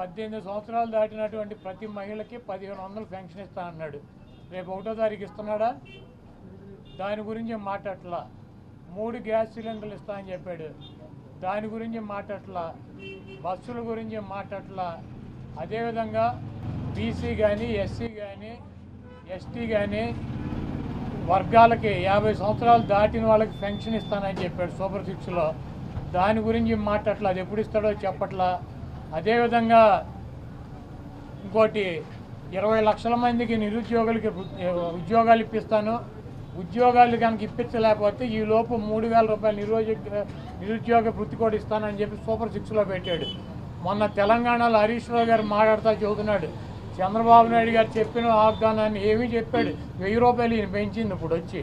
18 సంవత్సరాలు దాటినటువంటి ప్రతి మహిళకి 1500 పెన్షన్ ఇస్తా అన్నాడు. రేపు 1వ తారీఖు ఇస్తున్నాడా? దాని గురించి మాట్లాడట్లా. 3 గ్యాస్ సిలిండర్లు ఇస్తా అని చెప్పాడు. దాని గురించి మాట్లాడట్లా. బస్సుల గురించి మాట్లాడట్లా. అదేవిధంగా బీసీ కానీ, ఎస్సీ కానీ, ఎస్టీ కానీ వర్గాలకి 50 సంవత్సరాలు దాటిన వాళ్ళకి పెన్షన్ ఇస్తానని చెప్పాడు సూపర్ సిక్స్లో. దాని గురించి మాట్లాడట్లా. అది ఎప్పుడు ఇస్తాడో చెప్పట్లా. అదేవిధంగా ఇంకోటి 20 లక్షల మందికి నిరుద్యోగులకి ఉద్యోగాలు ఇప్పిస్తాను. ఉద్యోగాలు కనుక ఇప్పించలేకపోతే ఈ లోపు 3000 రూపాయలు నిరుద్యోగ వృత్తి కూడా ఇస్తానని చెప్పి సూపర్ సిక్స్లో పెట్టాడు. మొన్న తెలంగాణలో హరీష్ రావు గారు మాట్లాడుతూ చెబుతున్నాడు, చంద్రబాబు నాయుడు గారు చెప్పిన వాగ్దానాన్ని ఏమీ చెప్పాడు. 1000 రూపాయలు ఈయన పెంచింది. ఇప్పుడు వచ్చి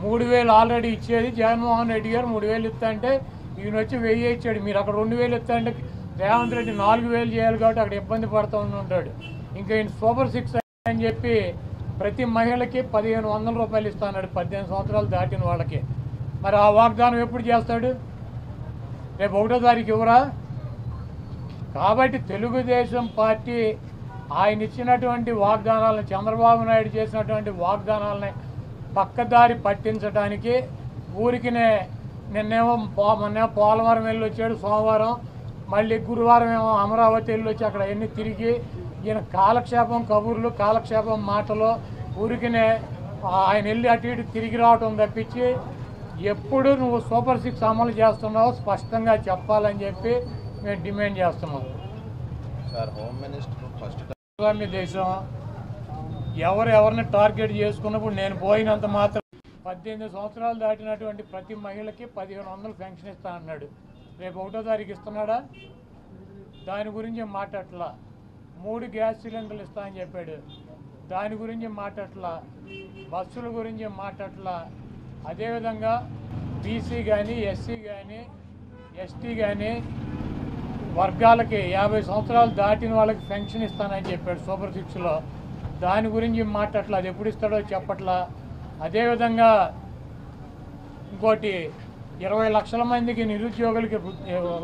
3000 ఆల్రెడీ ఇచ్చేది జగన్మోహన్ రెడ్డి గారు 3000 ఇస్తా అంటే ఈయన వచ్చి 1000 ఇచ్చాడు. మీరు అక్కడ 2000 ఇస్తా అంటే రేవంత్ రెడ్డి 4000 చేయాలి కాబట్టి అక్కడ ఇబ్బంది పడుతూ ఉంటాడు. ఇంకా ఈయన సూపర్ సిక్స్ అని చెప్పి ప్రతి మహిళకి 1500 రూపాయలు ఇస్తాడు 18 సంవత్సరాలు దాటిన వాళ్ళకి. మరి ఆ వాగ్దానం ఎప్పుడు చేస్తాడు? రేపు 1వ తారీఖు ఇవ్వరా? కాబట్టి తెలుగుదేశం పార్టీ ఆయన ఇచ్చినటువంటి వాగ్దానాలను, చంద్రబాబు నాయుడు చేసినటువంటి వాగ్దానాలని పక్కదారి పట్టించడానికి ఊరికినే మొన్నేమో పోలవరం వెళ్ళి వచ్చాడు సోమవారం, మళ్ళీ గురువారం ఏమో అమరావతి వెళ్ళి వచ్చి అక్కడ ఎన్ని తిరిగి ఈయన కాలక్షేపం కబుర్లు, కాలక్షేపం మాటలు, ఊరికినే ఆయన వెళ్ళి అటు ఇటు తిరిగి రావటం తప్పించి ఎప్పుడు నువ్వు సూపర్ సిక్స్ అమలు చేస్తున్నావో స్పష్టంగా చెప్పాలని చెప్పి మేము డిమాండ్ చేస్తున్నాం. సార్, హోమ్ మినిస్టర్ ఫస్ట్ దేశం ఎవరిని టార్గెట్ చేసుకున్నప్పుడు నేను పోయినంత మాత్రం 18 సంవత్సరాలు దాటినటువంటి ప్రతి మహిళకి 1500 పెన్షన్ ఇస్తా అన్నాడు. రేపు 1వ తారీఖు ఇస్తున్నాడా? దాని గురించి మాట్లాడట్లా. 3 గ్యాస్ సిలిండర్లు ఇస్తా అని చెప్పాడు. దాని గురించి మాట్లాడట్లా. బస్సుల గురించి మాట్లాడట్లా. అదేవిధంగా బీసీ కానీ, ఎస్సీ కానీ, ఎస్టీ కానీ వర్గాలకి 50 సంవత్సరాలు దాటిన వాళ్ళకి పెన్షన్ ఇస్తానని చెప్పాడు సూపర్ సిక్స్లో. దాని గురించి మాట్లాడట్లా. అది ఎప్పుడు ఇస్తాడో చెప్పట్లా. అదేవిధంగా ఇంకోటి 20 లక్షల మందికి నిరుద్యోగులకి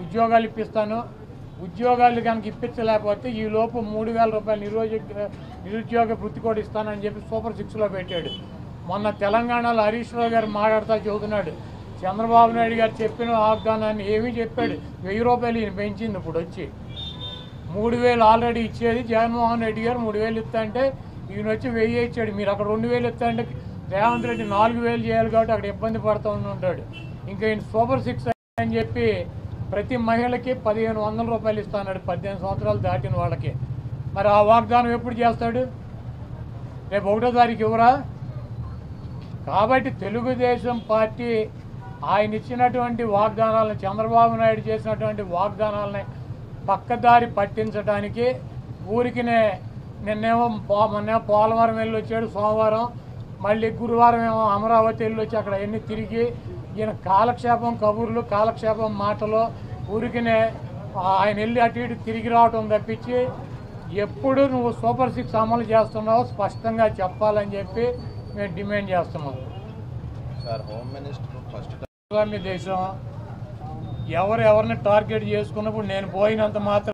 ఉద్యోగాలు ఇప్పిస్తాను. ఉద్యోగాలు కనుక ఇప్పించలేకపోతే ఈ లోపు 3000 రూపాయలు నిరుద్యోగ వృత్తి కూడా ఇస్తానని చెప్పి సూపర్ సిక్స్లో పెట్టాడు. మొన్న తెలంగాణలో హరీష్ రావు గారు మాట్లాడుతూ చెబుతున్నాడు, చంద్రబాబు నాయుడు గారు చెప్పిన వాగ్దానాన్ని ఏమీ చెప్పాడు. 1000 రూపాయలు ఈయన పెంచింది. ఇప్పుడు వచ్చి 3000 ఆల్రెడీ ఇచ్చేది జగన్మోహన్ రెడ్డి గారు 3000 ఇస్తా అంటే ఈయన వచ్చి 1000 ఇచ్చాడు. మీరు అక్కడ 2000 ఇస్తా అంటే రేవంత్ రెడ్డి 4000 చేయాలి కాబట్టి అక్కడ ఇబ్బంది పడుతూ ఉంటాడు. ఇంకా ఈయన సూపర్ సిక్స్ అని చెప్పి ప్రతి మహిళకి 1500 రూపాయలు ఇస్తాడు 18 సంవత్సరాలు దాటిన వాళ్ళకి. మరి ఆ వాగ్దానం ఎప్పుడు చేస్తాడు? రేపు 1వ తారీఖు ఇవ్వరా? కాబట్టి తెలుగుదేశం పార్టీ ఆయన ఇచ్చినటువంటి వాగ్దానాలను, చంద్రబాబు నాయుడు చేసినటువంటి వాగ్దానాలని పక్కదారి పట్టించడానికి ఊరికినే మొన్నేమో పోలవరం వెళ్ళి వచ్చాడు సోమవారం, మళ్ళీ గురువారం ఏమో అమరావతి వెళ్ళి వచ్చి అక్కడ ఎన్ని తిరిగి ఈయన కాలక్షేపం కబుర్లు, కాలక్షేపం మాటలు, ఊరికినే ఆయన వెళ్ళి అటు ఇటు తిరిగి రావటం తప్పించి ఎప్పుడు నువ్వు సూపర్ సిక్స్ అమలు చేస్తున్నావో స్పష్టంగా చెప్పాలని చెప్పి మేము డిమాండ్ చేస్తున్నాం. సార్, హోమ్ మినిస్టర్ ఫస్ట్ దేశం ఎవరిని టార్గెట్ చేసుకున్నప్పుడు నేను పోయినంత మాత్రం